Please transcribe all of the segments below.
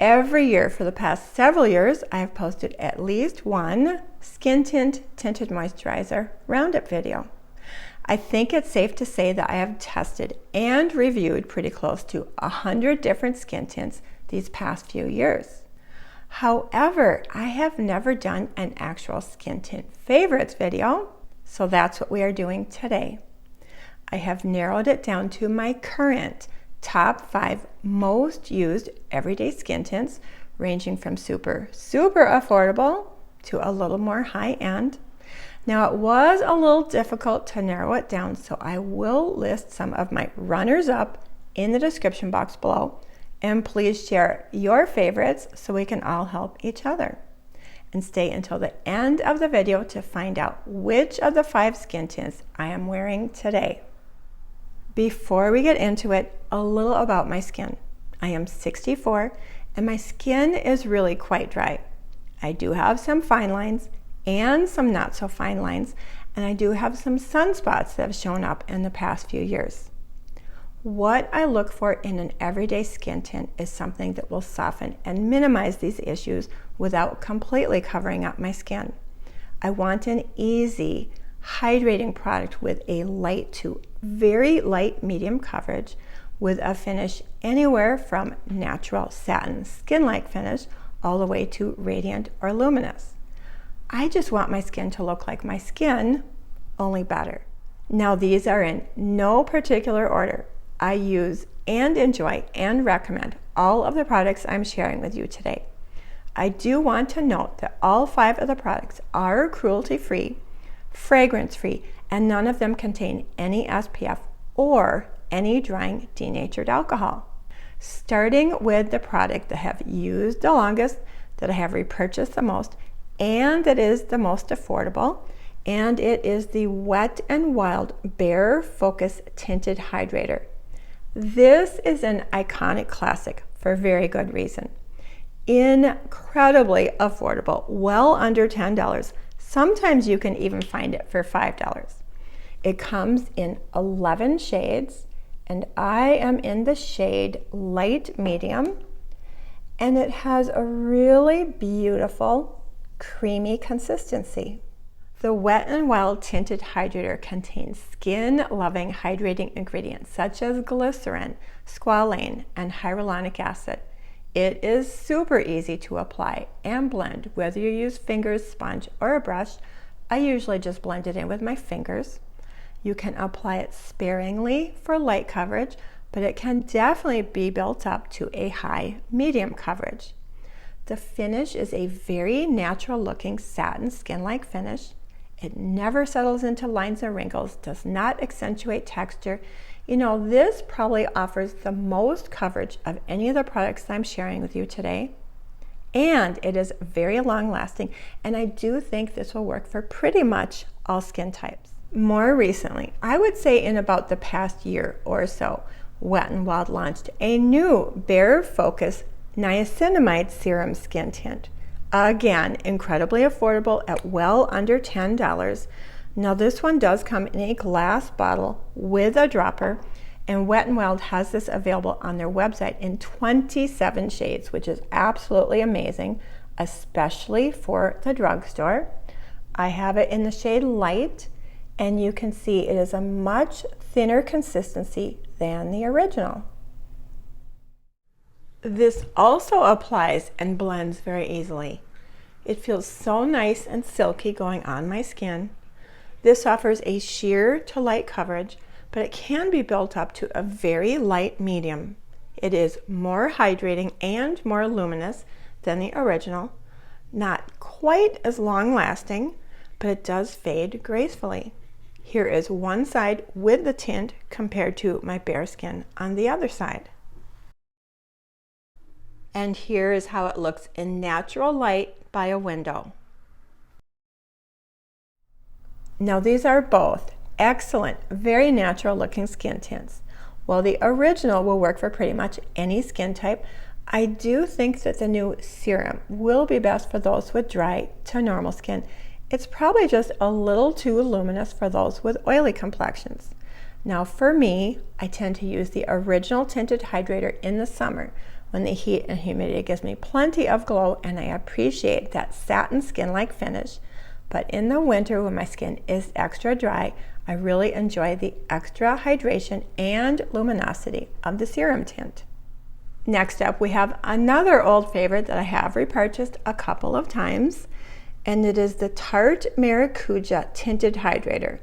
Every year for the past several years, I have posted at least one Skin Tint Tinted Moisturizer Roundup video. I think it's safe to say that I have tested and reviewed pretty close to 100 different skin tints these past few years. However, I have never done an actual skin tint favorites video, so that's what we are doing today. I have narrowed it down to my current top 5 most used everyday skin tints, ranging from super affordable to a little more high-end. Now, it was a little difficult to narrow it down, so I will list some of my runners-up in the description box below, and please share your favorites so we can all help each other. And stay until the end of the video to find out which of the 5 skin tints I am wearing today. Before we get into it, a little about my skin. I am 64 and my skin is really quite dry. I do have some fine lines and some not so fine lines, and I do have some sunspots that have shown up in the past few years. What I look for in an everyday skin tint is something that will soften and minimize these issues without completely covering up my skin. I want an easy, hydrating product with a light to very light medium coverage with a finish anywhere from natural satin skin-like finish all the way to radiant or luminous. I just want my skin to look like my skin, only better. Now, these are in no particular order. I use and enjoy and recommend all of the products I'm sharing with you today. I do want to note that all 5 of the products are cruelty-free, fragrance-free, and none of them contain any SPF or any drying denatured alcohol. Starting with the product that I have used the longest, that I have repurchased the most, and that is the most affordable, and it is the Wet n Wild Bare Focus Tinted Hydrator. This is an iconic classic for very good reason. Incredibly affordable, well under $10. Sometimes you can even find it for $5. It comes in 11 shades, and I am in the shade light medium, and it has a really beautiful creamy consistency. The Wet n Wild Tinted Hydrator contains skin-loving hydrating ingredients such as glycerin, squalane, and hyaluronic acid. It is super easy to apply and blend, whether you use fingers, sponge, or a brush. I usually just blend it in with my fingers. You can apply it sparingly for light coverage, but it can definitely be built up to a high medium coverage. The finish is a very natural looking satin skin-like finish. It never settles into lines or wrinkles, does not accentuate texture. You know, this probably offers the most coverage of any of the products I'm sharing with you today. And it is very long lasting, and I do think this will work for pretty much all skin types. More recently, I would say in about the past year or so, Wet n Wild launched a new Bare Focus Niacinamide Serum Skin Tint. Again, incredibly affordable at well under $10. Now, this one does come in a glass bottle with a dropper, and Wet n Wild has this available on their website in 27 shades, which is absolutely amazing, especially for the drugstore. I have it in the shade light, and you can see it is a much thinner consistency than the original. This also applies and blends very easily. It feels so nice and silky going on my skin. This offers a sheer to light coverage, but it can be built up to a very light medium. It is more hydrating and more luminous than the original. Not quite as long lasting, but it does fade gracefully. Here is one side with the tint compared to my bare skin on the other side. And here is how it looks in natural light by a window. Now, these are both excellent, very natural looking skin tints. While the original will work for pretty much any skin type, I do think that the new serum will be best for those with dry to normal skin. It's probably just a little too luminous for those with oily complexions. Now, for me, I tend to use the original tinted hydrator in the summer when the heat and humidity gives me plenty of glow, and I appreciate that satin skin-like finish. But in the winter when my skin is extra dry, I really enjoy the extra hydration and luminosity of the Serum Tint. Next up, we have another old favorite that I have repurchased a couple of times, and it is the Tarte Maracuja Tinted Hydrator.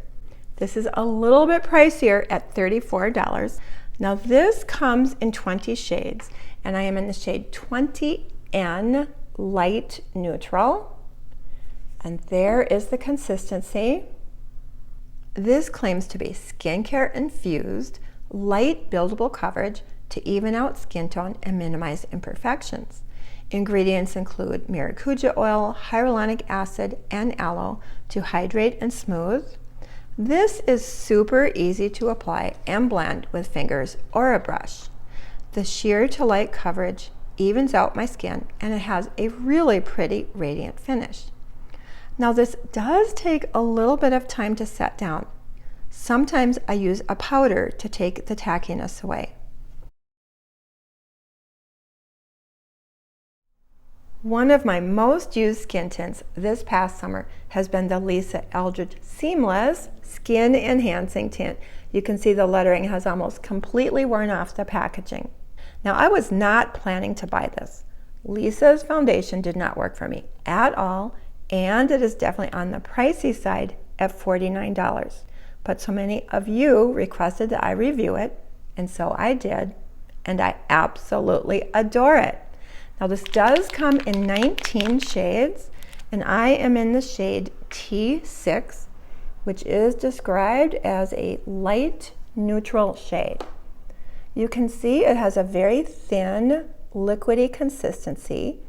This is a little bit pricier at $34. Now this comes in 20 shades, and I am in the shade 20N Light Neutral. And there is the consistency. This claims to be skincare infused, light buildable coverage to even out skin tone and minimize imperfections. Ingredients include maracuja oil, hyaluronic acid, and aloe to hydrate and smooth. This is super easy to apply and blend with fingers or a brush. The sheer to light coverage evens out my skin, and it has a really pretty radiant finish. Now this does take a little bit of time to set down. Sometimes I use a powder to take the tackiness away. One of my most used skin tints this past summer has been the Lisa Eldridge Seamless Skin Enhancing Tint. You can see the lettering has almost completely worn off the packaging. Now I was not planning to buy this. Lisa's foundation did not work for me at all, and it is definitely on the pricey side at $49. But so many of you requested that I review it, and so I did, and I absolutely adore it. Now this does come in 19 shades, and I am in the shade T6, which is described as a light neutral shade. You can see it has a very thin, liquidy consistency,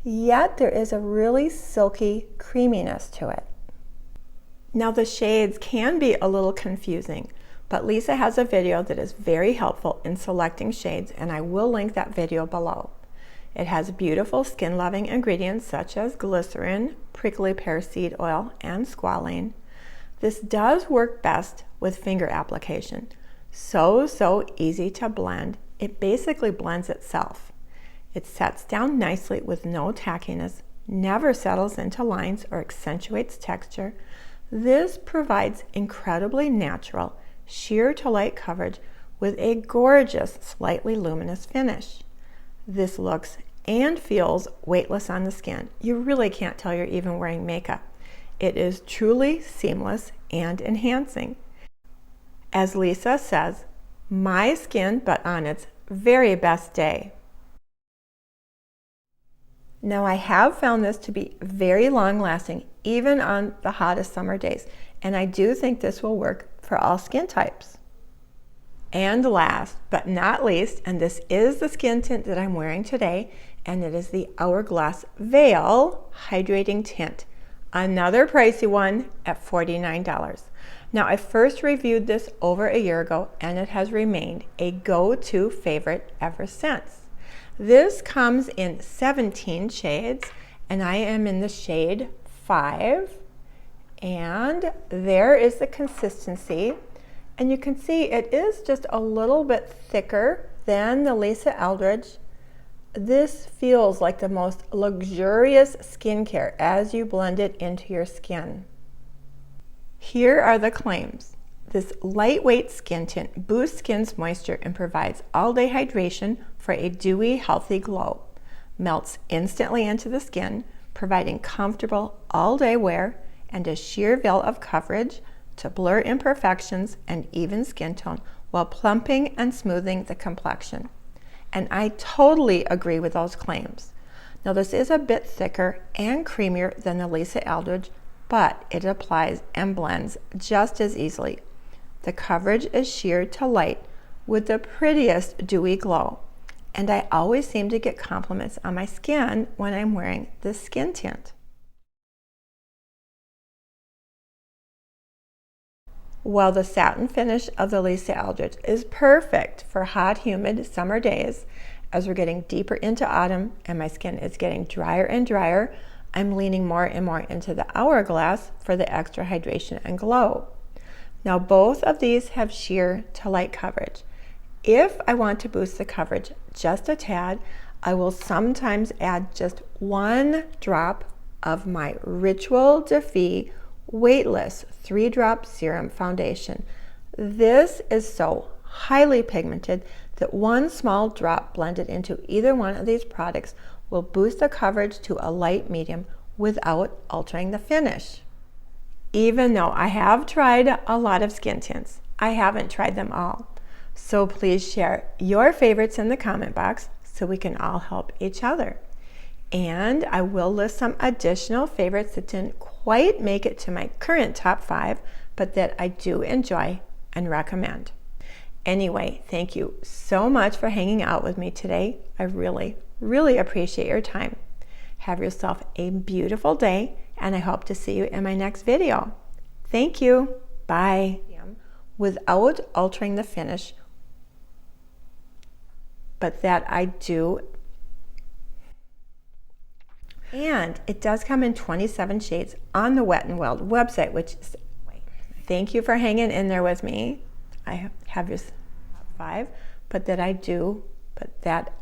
yet there is a really silky creaminess to it. Now the shades can be a little confusing, but Lisa has a video that is very helpful in selecting shades, and I will link that video below. It has beautiful skin-loving ingredients such as glycerin, prickly pear seed oil, and squalane. This does work best with finger application. So easy to blend. It basically blends itself. It sets down nicely with no tackiness, never settles into lines or accentuates texture. This provides incredibly natural, sheer to light coverage with a gorgeous, slightly luminous finish. This looks and feels weightless on the skin. You really can't tell you're even wearing makeup. It is truly seamless and enhancing. As Lisa says, my skin, but on its very best day. Now I have found this to be very long lasting, even on the hottest summer days, and I do think this will work for all skin types. And last but not least, and this is the skin tint that I'm wearing today, and it is the Hourglass Veil Hydrating Tint. Another pricey one at $49. Now I first reviewed this over a year ago, and it has remained a go-to favorite ever since. This comes in 17 shades, and I am in the shade 5, and there is the consistency. And you can see it is just a little bit thicker than the Lisa Eldridge. This feels like the most luxurious skincare as you blend it into your skin. Here are the claims. This lightweight skin tint boosts skin's moisture and provides all-day hydration for a dewy, healthy glow. Melts instantly into the skin, providing comfortable all-day wear and a sheer veil of coverage to blur imperfections and even skin tone while plumping and smoothing the complexion. And I totally agree with those claims. Now this is a bit thicker and creamier than the Lisa Eldridge, but it applies and blends just as easily. The coverage is sheer to light with the prettiest dewy glow. And I always seem to get compliments on my skin when I'm wearing this skin tint. While the satin finish of the Lisa Eldridge is perfect for hot, humid summer days, as we're getting deeper into autumn and my skin is getting drier and drier, I'm leaning more and more into the Hourglass for the extra hydration and glow. Now both of these have sheer to light coverage. If I want to boost the coverage just a tad, I will sometimes add just 1 drop of my Ritual Defy Weightless 3-drop serum foundation. This is so highly pigmented that 1 small drop blended into either one of these products will boost the coverage to a light medium without altering the finish. Even though I have tried a lot of skin tints, I haven't tried them all. So please share your favorites in the comment box so we can all help each other. And I will list some additional favorites that didn't quite make it to my current top 5, but that I do enjoy and recommend. Anyway, thank you so much for hanging out with me today. I really appreciate your time. Have yourself a beautiful day, and I hope to see you in my next video. Thank you. Bye. Without altering the finish, but that I do. And it does come in 27 shades on the Wet n Wild website, which is, thank you for hanging in there with me. I have your 5, but that